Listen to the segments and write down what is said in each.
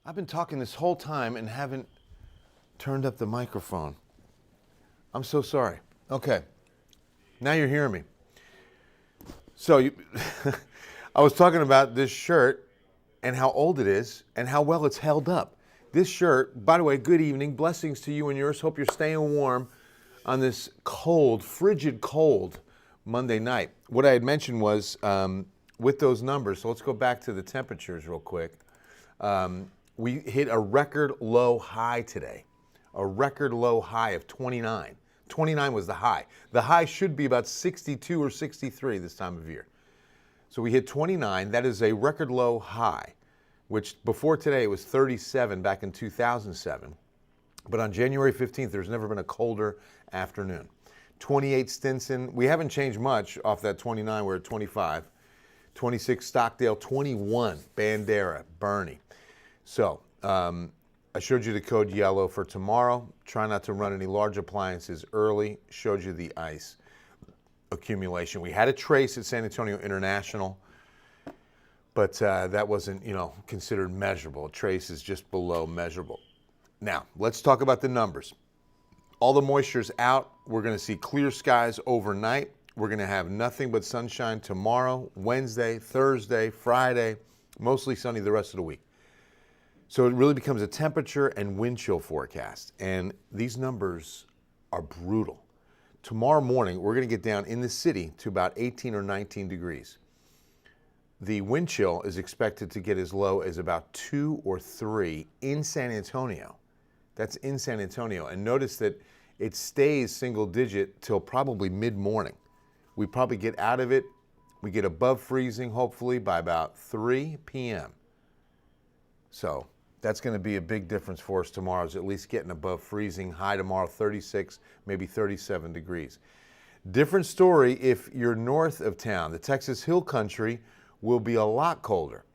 I've been talking this whole time and haven't turned up the microphone. I'm so sorry. Okay, now you're hearing me. So I was talking about this shirt and how old it is and how well it's held up. This shirt, by the way, good evening. Blessings to you and yours. Hope you're staying warm on this cold, frigid cold Monday night. What I had mentioned was with those numbers, so let's go back to the temperatures real quick. We hit a record low high today, a record low high of 29. 29 was the high. The high should be about 62 or 63 this time of year. So we hit 29. That is a record low high, which before today it was 37 back in 2007. But on January 15th, there's never been a colder afternoon. 28 Stinson. We haven't changed much off that 29. We're at 25. 26 Stockdale. 21 Bandera, Bernie. So I showed you the code yellow for tomorrow. Try not to run any large appliances early. Showed you the ice accumulation. We had a trace at San Antonio International, but that wasn't, considered measurable. A trace is just below measurable. Now, let's talk about the numbers. All the moisture's out. We're going to see clear skies overnight. We're going to have nothing but sunshine tomorrow, Wednesday, Thursday, Friday, mostly sunny the rest of the week. So it really becomes a temperature and wind chill forecast. And these numbers are brutal. Tomorrow morning, we're going to get down in the city to about 18 or 19 degrees. The wind chill is expected to get as low as about 2 or 3 in San Antonio. That's in San Antonio. And notice that it stays single digit till probably mid-morning. We probably get out of it. We get above freezing, hopefully, by about 3 p.m. So that's going to be a big difference for us tomorrow, is at least getting above freezing. High tomorrow, 36, maybe 37 degrees. Different story if you're north of town. The Texas Hill Country will be a lot colder.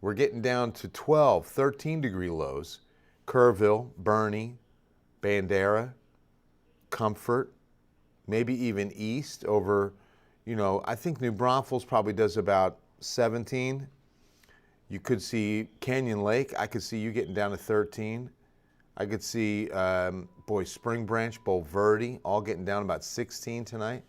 We're getting down to 12, 13 degree lows. Kerrville, Bernie, Bandera, Comfort, maybe even east over, I think New Braunfels probably does about 17. You could see Canyon Lake. I could see you getting down to 13. I could see, Spring Branch, Bulverde, all getting down about 16 tonight.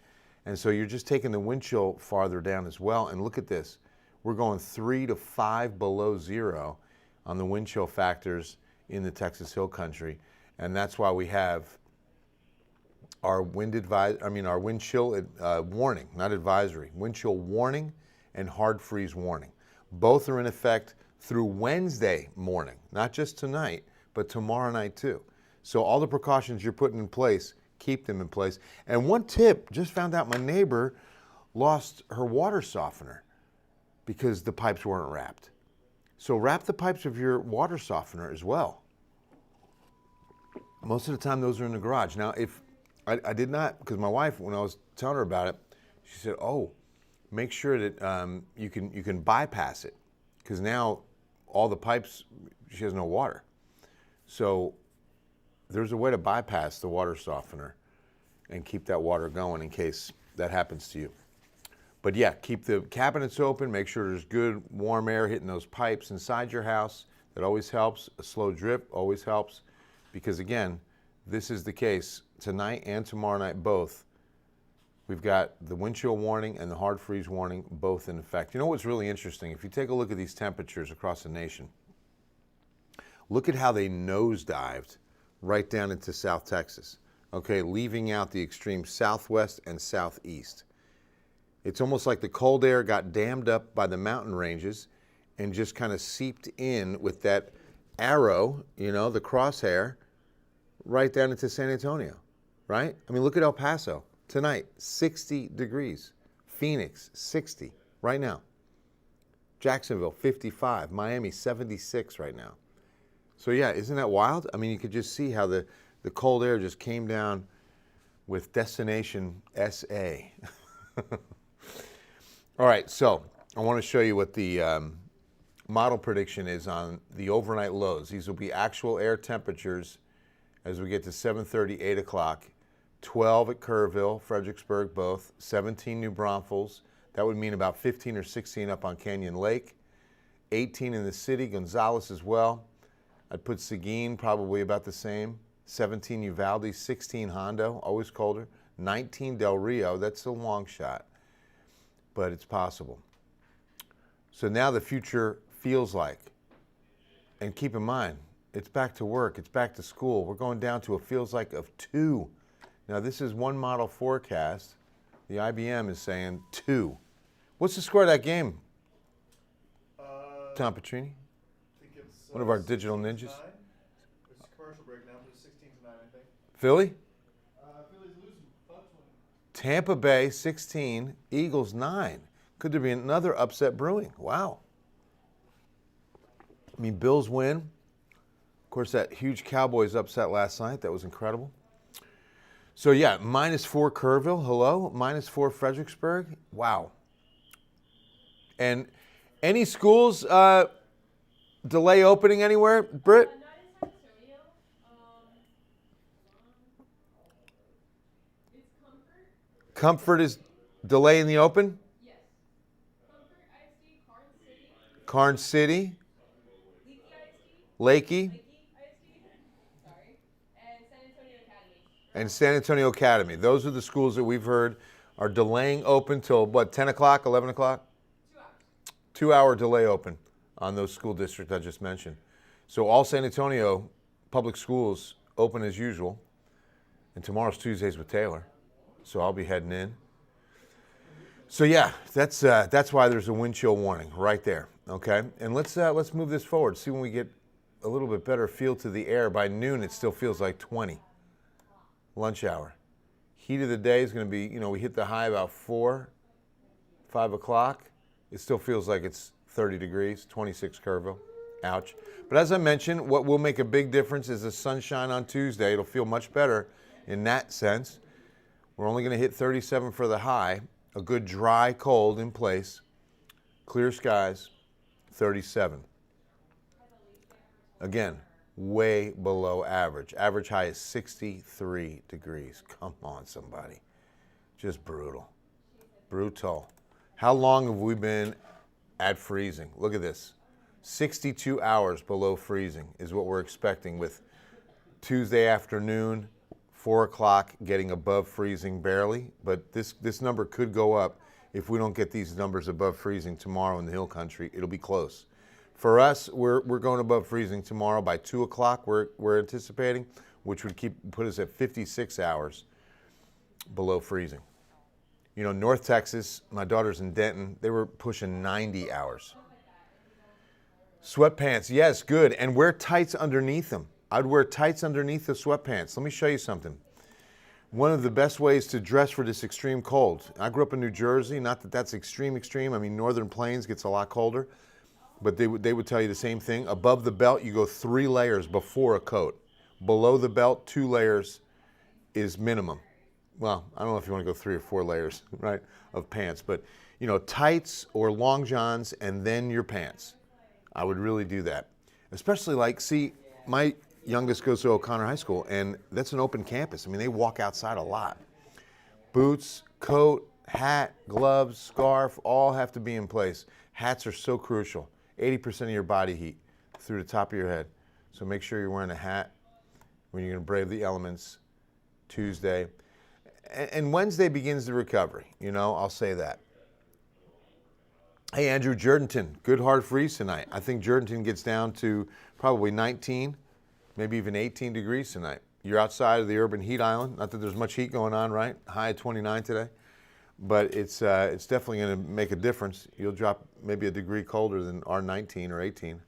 And so you're just taking the wind chill farther down as well. And look at this. We're going 3 to 5 below zero on the wind chill factors in the Texas Hill Country. And that's why we have our wind chill warning, not advisory, wind chill warning and hard freeze warning. Both are in effect through Wednesday morning, not just tonight, but tomorrow night too. So all the precautions you're putting in place, keep them in place. And one tip, just found out my neighbor lost her water softener because the pipes weren't wrapped. So wrap the pipes of your water softener as well. Most of the time those are in the garage. Now, if I did not, because my wife, when I was telling her about it, she said, make sure that you can bypass it, because now all the pipes, she has no water. So there's a way to bypass the water softener and keep that water going in case that happens to you. But yeah, keep the cabinets open, make sure there's good warm air hitting those pipes inside your house. That always helps. A slow drip always helps, because again, this is the case tonight and tomorrow night both. We've got the wind chill warning and the hard freeze warning both in effect. You know what's really interesting? If you take a look at these temperatures across the nation, look at how they nosedived right down into South Texas, okay, leaving out the extreme southwest and southeast. It's almost like the cold air got dammed up by the mountain ranges and just kind of seeped in with that arrow, the crosshair, right down into San Antonio, right? I mean, look at El Paso. Tonight, 60 degrees. Phoenix, 60 right now. Jacksonville, 55. Miami, 76 right now. So yeah, isn't that wild? I mean, you could just see how the cold air just came down with destination SA. All right, so I want to show you what the model prediction is on the overnight lows. These will be actual air temperatures as we get to 7:30, 8 o'clock. 12 at Kerrville, Fredericksburg both, 17 New Braunfels. That would mean about 15 or 16 up on Canyon Lake. 18 in the city, Gonzales as well. I'd put Seguin probably about the same. 17 Uvalde, 16 Hondo, always colder. 19 Del Rio, that's a long shot, but it's possible. So now the future feels like, and keep in mind, it's back to work, it's back to school. We're going down to a feels like of 2. Now this is one model forecast. The IBM is saying 2. What's the score of that game, Tom Petrini? I think it's One of our digital ninjas. It's a commercial break now, but it's 16-9, I think. Philly? Philly's losing. Bucks winning. Tampa Bay 16, Eagles 9. Could there be another upset brewing? Wow. I mean, Bills win. Of course, that huge Cowboys upset last night. That was incredible. So, yeah, -4 Kerrville. Hello. -4 Fredericksburg. Wow. And any schools delay opening anywhere, Britt? Not in San Antonio. It's Comfort. Comfort is delaying the open? Yes. Comfort ISD, Karn City. Karn City, Leaky ISD. Lakey, ISD. Sorry. And San Antonio Academy. and San Antonio Academy. Those are the schools that we've heard are delaying open till, what, 10 o'clock, 11 o'clock? 2 hours. 2-hour delay open on those school districts I just mentioned. So all San Antonio public schools open as usual. And tomorrow's Tuesdays with Taylor. So I'll be heading in. So yeah, that's why there's a wind chill warning right there. Okay, and let's move this forward. See when we get a little bit better feel to the air. By noon, it still feels like 20. Lunch hour. Heat of the day is going to be, we hit the high about 5 o'clock. It still feels like it's 30 degrees, 26 Kerrville. Ouch. But as I mentioned, what will make a big difference is the sunshine on Tuesday. It'll feel much better in that sense. We're only going to hit 37 for the high. A good dry cold in place. Clear skies, 37. Again, way below average. Average high is 63 degrees. Come on, somebody. Just brutal. Brutal. How long have we been at freezing? Look at this. 62 hours below freezing is what we're expecting, with Tuesday afternoon, 4 o'clock getting above freezing barely. But this number could go up if we don't get these numbers above freezing tomorrow in the hill country. It'll be close. For us, we're going above freezing tomorrow by 2 o'clock. We're anticipating, which would put us at 56 hours below freezing. North Texas, my daughter's in Denton, they were pushing 90 hours. Sweatpants, yes, good. And wear tights underneath them. I'd wear tights underneath the sweatpants. Let me show you something. One of the best ways to dress for this extreme cold. I grew up in New Jersey, not that that's extreme. I mean, Northern Plains gets a lot colder, but they would tell you the same thing. Above the belt, you go 3 layers before a coat. Below the belt, 2 layers is minimum. Well, I don't know if you want to go 3 or 4 layers, right, of pants, but tights or long johns and then your pants. I would really do that. Especially my youngest goes to O'Connor High School, and that's an open campus. I mean, they walk outside a lot. Boots, coat, hat, gloves, scarf, all have to be in place. Hats are so crucial. 80% of your body heat through the top of your head. So make sure you're wearing a hat when you're going to brave the elements Tuesday. And Wednesday begins the recovery. I'll say that. Hey, Andrew, Jourdanton, good hard freeze tonight. I think Jourdanton gets down to probably 19, maybe even 18 degrees tonight. You're outside of the urban heat island. Not that there's much heat going on, right? High at 29 today. But it's definitely going to make a difference. You'll drop maybe a degree colder than our 19 or 18.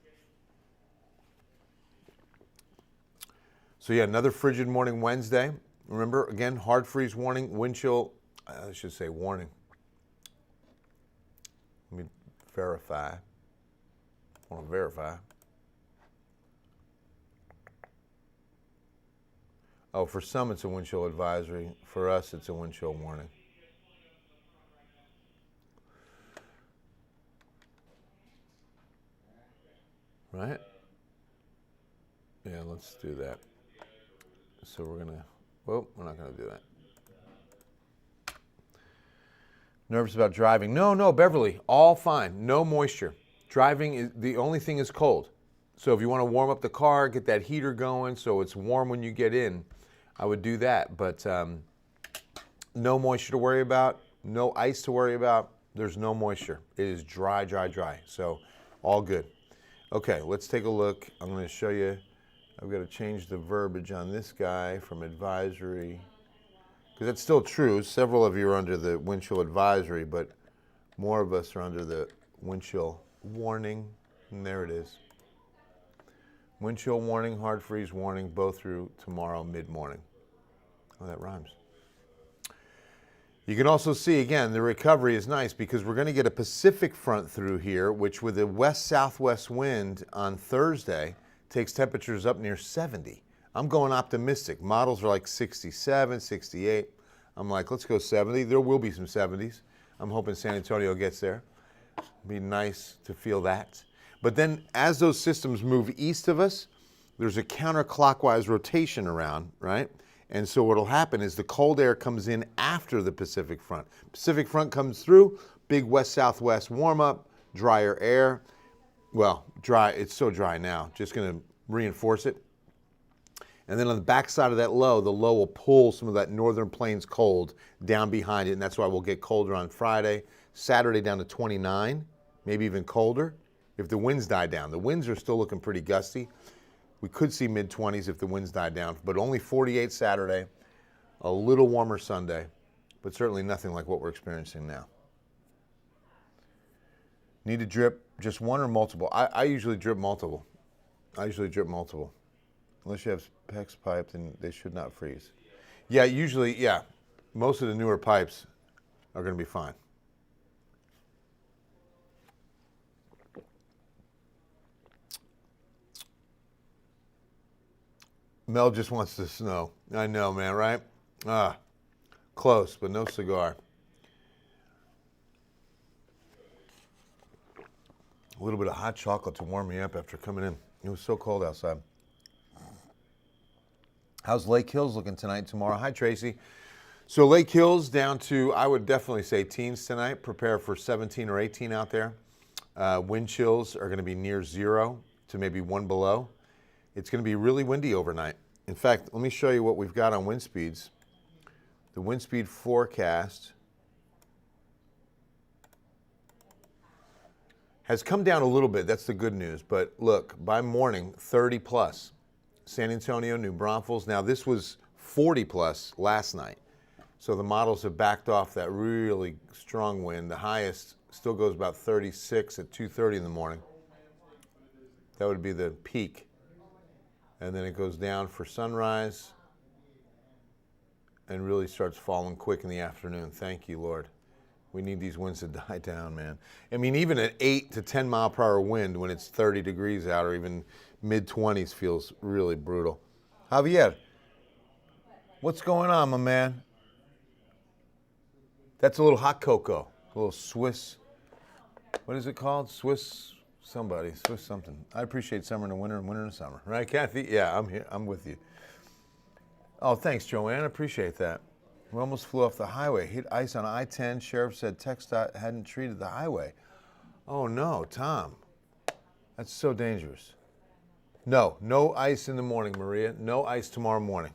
So yeah, another frigid morning Wednesday. Remember, again, hard freeze warning, wind chill, I should say warning. Let me verify. I want to verify. Oh, for some it's a wind chill advisory. For us, it's a wind chill warning. Right? Yeah, let's do that. So we're not going to do that. Nervous about driving. No, Beverly, all fine. No moisture. Driving, the only thing is cold. So if you want to warm up the car, get that heater going so it's warm when you get in, I would do that. But no moisture to worry about, no ice to worry about. There's no moisture. It is dry, dry, dry. So all good. Okay, let's take a look. I'm going to show you. I've got to change the verbiage on this guy from advisory, because it's still true. Several of you are under the wind chill advisory, but more of us are under the wind chill warning. And there it is. Wind chill warning, hard freeze warning, both through tomorrow mid-morning. Oh, that rhymes. You can also see, again, the recovery is nice because we're going to get a Pacific front through here, which with a west-southwest wind on Thursday takes temperatures up near 70. I'm going optimistic. Models are like 67, 68. I'm like, let's go 70. There will be some 70s. I'm hoping San Antonio gets there. It'd be nice to feel that. But then as those systems move east of us, there's a counterclockwise rotation around, right? And so what'll happen is the cold air comes in after the Pacific front. Pacific front comes through, big west-southwest warm-up, drier air. Well, dry, it's so dry now, just gonna reinforce it. And then on the backside of that low, the low will pull some of that northern plains cold down behind it, and that's why we'll get colder on Friday. Saturday down to 29, maybe even colder if the winds die down. The winds are still looking pretty gusty. We could see mid-20s if the winds die down, but only 48 Saturday, a little warmer Sunday, but certainly nothing like what we're experiencing now. Need to drip just one or multiple? I usually drip multiple. Unless you have PEX pipe, then they should not freeze. Yeah, usually, yeah. Most of the newer pipes are going to be fine. Mel just wants to snow. I know, man, right? Close, but no cigar. A little bit of hot chocolate to warm me up after coming in. It was so cold outside. How's Lake Hills looking tonight and tomorrow? Hi, Tracy. So Lake Hills down to, I would definitely say teens tonight. Prepare for 17 or 18 out there. Wind chills are going to be near 0 to maybe 1 below. It's going to be really windy overnight. In fact, let me show you what we've got on wind speeds. The wind speed forecast has come down a little bit. That's the good news. But look, by morning, 30 plus. San Antonio, New Braunfels. Now, this was 40 plus last night. So the models have backed off that really strong wind. The highest still goes about 36 at 2:30 in the morning. That would be the peak. And then it goes down for sunrise and really starts falling quick in the afternoon. Thank you, Lord. We need these winds to die down, man. I mean, even an 8 to 10 mile per hour wind when it's 30 degrees out or even mid-20s feels really brutal. Javier, what's going on, my man? That's a little hot cocoa, a little Swiss, what is it called? Swiss something. I appreciate summer and winter and winter and summer. Right, Kathy? Yeah, I'm here. I'm with you. Oh, thanks, Joanne. I appreciate that. We almost flew off the highway. Hit ice on I-10. Sheriff said TxDOT hadn't treated the highway. Oh, no, Tom. That's so dangerous. No ice in the morning, Maria. No ice tomorrow morning.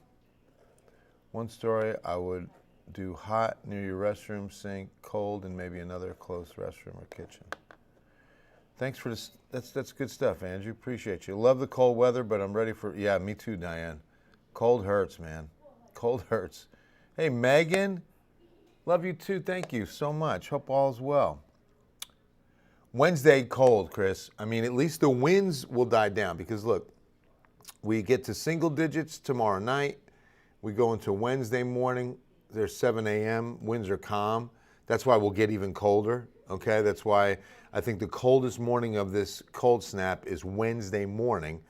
One story, I would do hot near your restroom, sink, cold, and maybe another close restroom or kitchen. Thanks for this. That's good stuff, Andrew. Appreciate you. Love the cold weather, but I'm ready for, yeah, me too, Diane. Cold hurts, man. Cold hurts. Hey, Megan. Love you too. Thank you so much. Hope all is well. Wednesday, cold, Chris. I mean, at least the winds will die down because, look, we get to single digits tomorrow night. We go into Wednesday morning. There's 7 a.m. Winds are calm. That's why we'll get even colder, okay? That's why I think the coldest morning of this cold snap is Wednesday morning.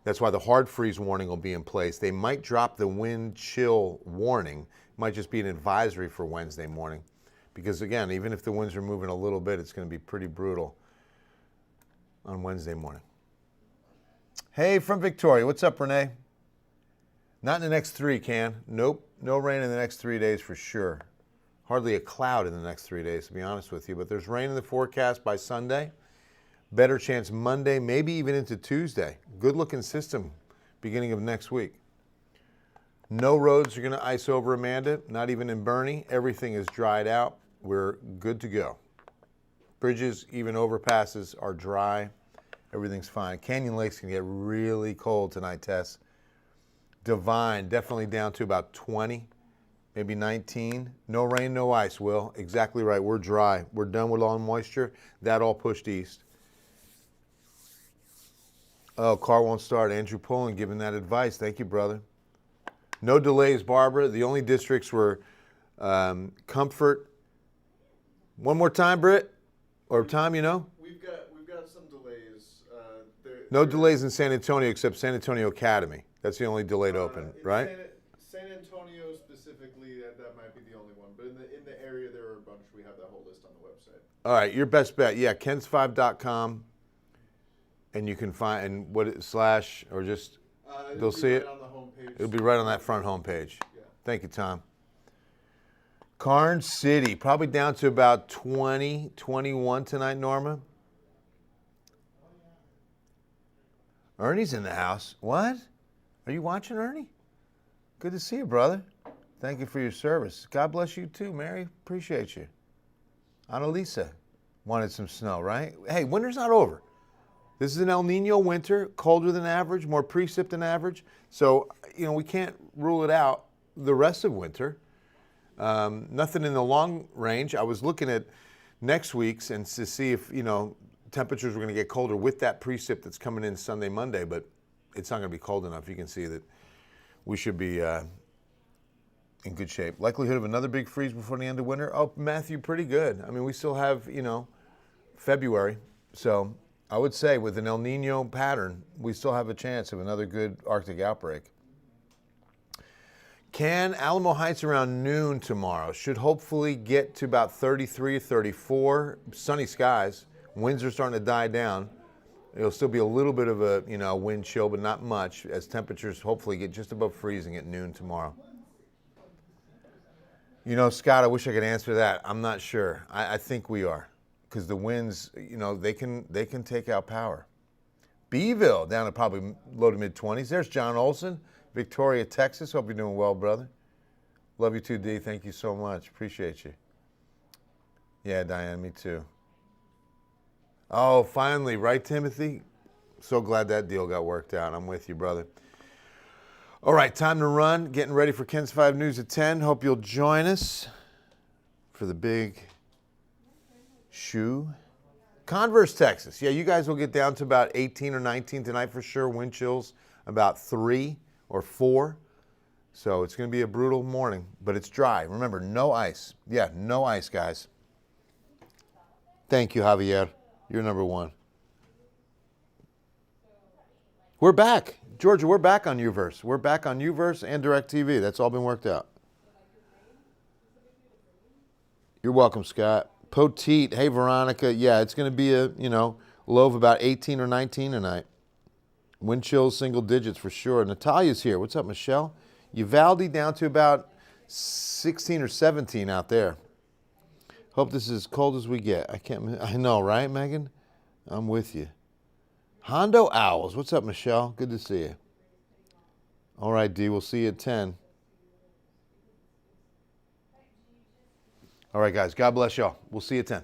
That's why the hard freeze warning will be in place. They might drop the wind chill warning. It might just be an advisory for Wednesday morning. Because again, even if the winds are moving a little bit, it's going to be pretty brutal on Wednesday morning. Hey, from Victoria. What's up, Renee? Not in the next 3, Can. Nope. No rain in the next 3 days for sure. Hardly a cloud in the next 3 days, to be honest with you. But there's rain in the forecast by Sunday. Better chance Monday, maybe even into Tuesday. Good looking system beginning of next week. No roads are going to ice over, Amanda, not even in Bernie. Everything is dried out. We're good to go. Bridges, even overpasses, are dry. Everything's fine. Canyon Lake's going to get really cold tonight, Tess. Divine, definitely down to about 20, maybe 19. No rain, no ice, Will. Exactly right. We're dry. We're done with all moisture. That all pushed east. Oh, car won't start. Andrew Pullen giving that advice. Thank you, brother. No delays, Barbara. The only districts were Comfort. One more time, Britt? Or Tom, you know? We've got some delays. No delays in San Antonio except San Antonio Academy. That's the only delay to open, right? San Antonio specifically, that might be the only one. But in the area, there are a bunch. We have that whole list on the website. All right, your best bet. Yeah, kens5.com. And you can find, and what, slash, or just, they'll see it? On the homepage. It'll be right on that front homepage. Yeah. Thank you, Tom. Carnes City, probably down to about 20, 21 tonight, Norma. Ernie's in the house. What? Are you watching, Ernie? Good to see you, brother. Thank you for your service. God bless you too, Mary. Appreciate you. Annalisa wanted some snow, right? Hey, winter's not over. This is an El Nino winter, colder than average, more precip than average. So, we can't rule it out the rest of winter. Nothing in the long range. I was looking at next week's and to see if, temperatures were going to get colder with that precip that's coming in Sunday, Monday, but it's not going to be cold enough. You can see that we should be in good shape. Likelihood of another big freeze before the end of winter? Oh, Matthew, pretty good. I mean, we still have, February. So I would say with an El Nino pattern, we still have a chance of another good Arctic outbreak. Alamo Heights around noon tomorrow. Should hopefully get to about 33, 34. Sunny skies. Winds are starting to die down. It'll still be a little bit of a, wind chill, but not much, as temperatures hopefully get just above freezing at noon tomorrow. Scott, I wish I could answer that. I'm not sure. I think we are, because the winds, they can take out power. Beeville down to probably low to mid-20s. There's John Olson, Victoria, Texas. Hope you're doing well, brother. Love you too, D. Thank you so much. Appreciate you. Yeah, Diane, me too. Oh, finally, right, Timothy? So glad that deal got worked out. I'm with you, brother. All right, time to run. Getting ready for Ken's 5 News at 10. Hope you'll join us for the big shoe. Converse, Texas. Yeah, you guys will get down to about 18 or 19 tonight for sure. Wind chills about 3 or 4. So it's going to be a brutal morning, but it's dry. Remember, no ice. Yeah, no ice, guys. Thank you, Javier. You're number one. We're back. Georgia, we're back on Uverse. We're back on Uverse and DirecTV. That's all been worked out. You're welcome, Scott. Poteet. Hey, Veronica. Yeah, it's going to be a, low of about 18 or 19 tonight. Wind chills, single digits for sure. Natalia's here. What's up, Michelle? Uvalde down to about 16 or 17 out there. Hope this is as cold as we get. I know, right, Megan? I'm with you. Hondo Owls. What's up, Michelle? Good to see you. All right, D. We'll see you at 10. All right, guys. God bless y'all. We'll see you at 10.